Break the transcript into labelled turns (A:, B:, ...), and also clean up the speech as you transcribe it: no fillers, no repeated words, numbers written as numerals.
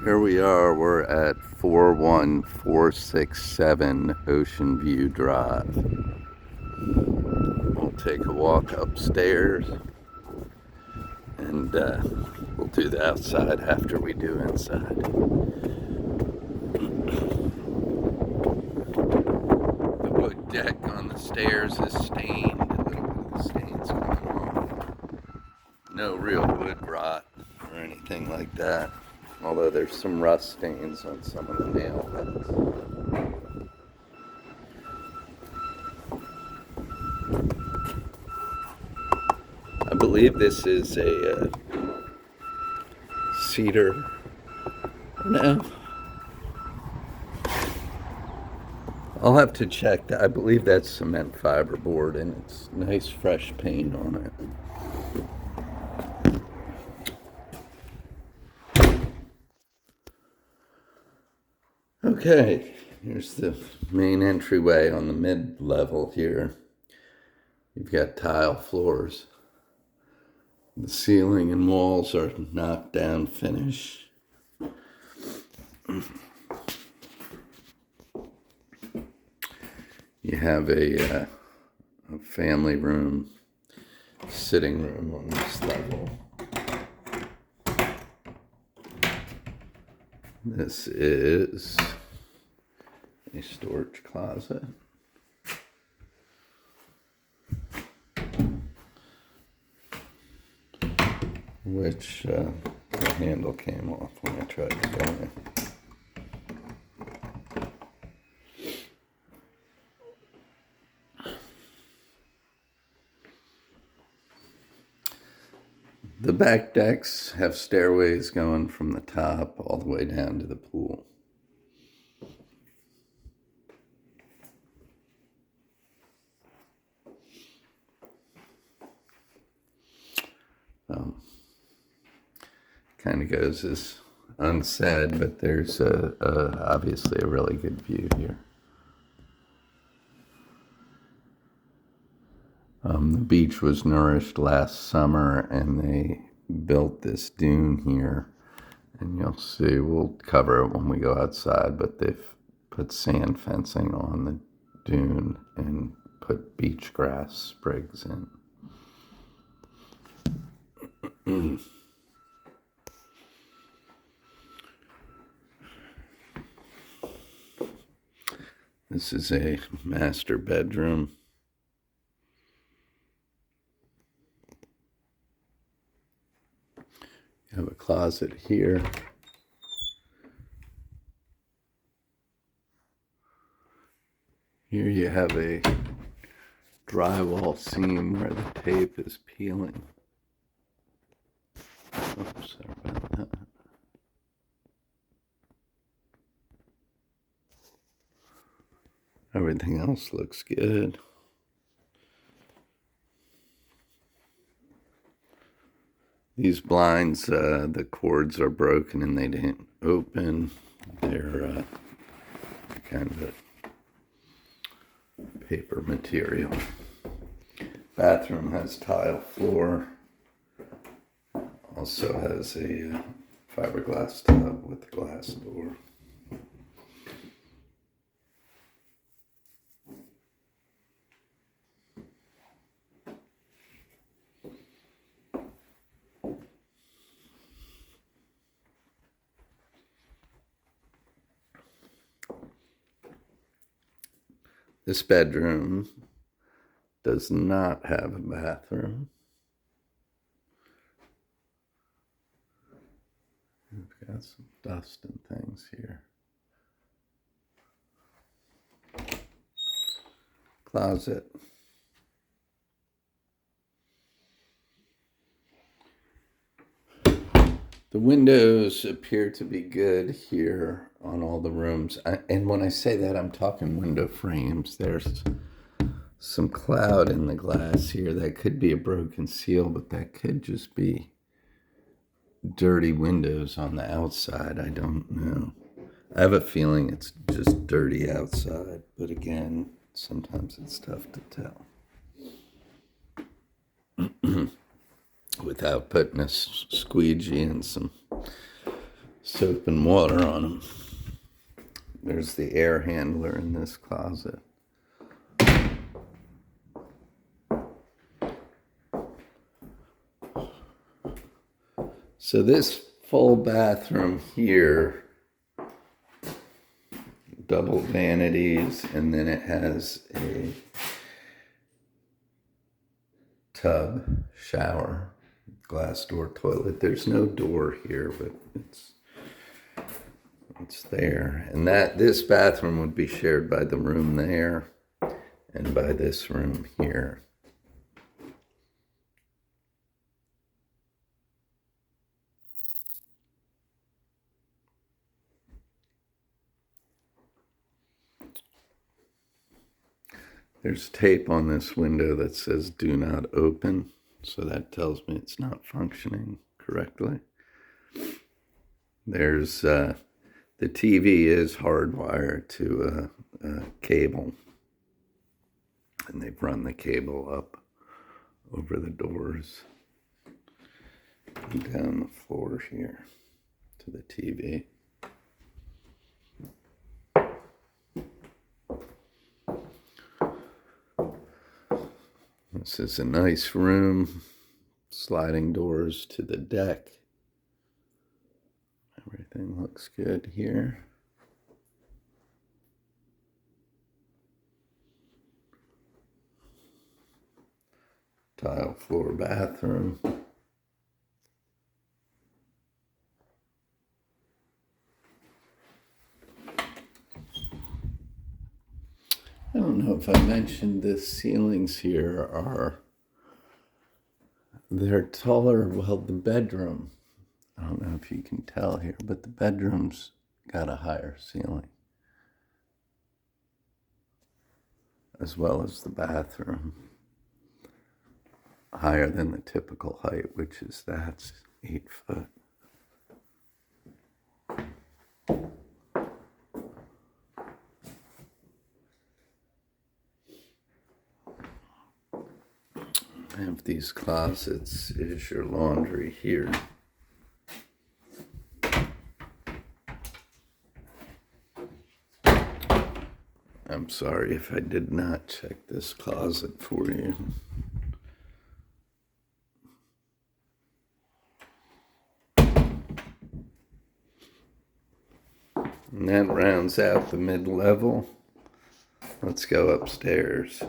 A: Here we are, we're at 41467 Ocean View Drive. We'll take a walk upstairs and we'll do the outside after we do inside. The wood deck on the stairs is stained, a little bit of the stains coming off. No real wood rot or anything like that, although there's some rust stains on some of the nail heads. I believe this is a cedar. No, I'll have to check that. I believe that's cement fiberboard, and it's nice fresh paint on it. Okay, here's the main entryway on the mid-level here. You've got tile floors. The ceiling and walls are knocked down finish. You have a family room, sitting room on this level. This is a storage closet. Which the handle came off when I tried to go in. The back decks have stairways going from the top all the way down to the pool. Kind of goes as unsaid, but there's obviously a really good view here. The beach was nourished last summer, and they built this dune here. And you'll see, we'll cover it when we go outside, but they've put sand fencing on the dune and put beach grass sprigs in. This is a master bedroom. You have a closet here. Here you have a drywall seam where the tape is peeling. Oops, sorry about that. Everything else looks good. These blinds, the cords are broken and they didn't open. They're kind of a paper material. Bathroom has tile floor. Also has a fiberglass tub with a glass door. This bedroom does not have a bathroom. We've got some dust and things here. Closet. The windows appear to be good here on all the rooms. And when I say that, I'm talking window frames. There's some cloud in the glass here. That could be a broken seal, but that could just be dirty windows on the outside. I don't know. I have a feeling it's just dirty outside, but again, sometimes it's tough to tell. Without putting a squeegee and some soap and water on them. There's the air handler in this closet. So this full bathroom here, double vanities, and then it has a tub, shower, glass door toilet. There's no door here, but it's there. And this bathroom would be shared by the room there and by this room here. There's tape on this window that says do not open, so that tells me it's not functioning correctly. There's the TV is hardwired to a cable, and they've run the cable up over the doors and down the floor here to the TV. This is a nice room, sliding doors to the deck. Everything looks good here. Tile floor bathroom. I don't know if I mentioned the ceilings here they're taller. Well, the bedroom, I don't know if you can tell here, but the bedroom's got a higher ceiling, as well as the bathroom. Higher than the typical height, which is that's 8 foot. I have these closets. Is your laundry here? I'm sorry if I did not check this closet for you. And that rounds out the mid-level. Let's go upstairs.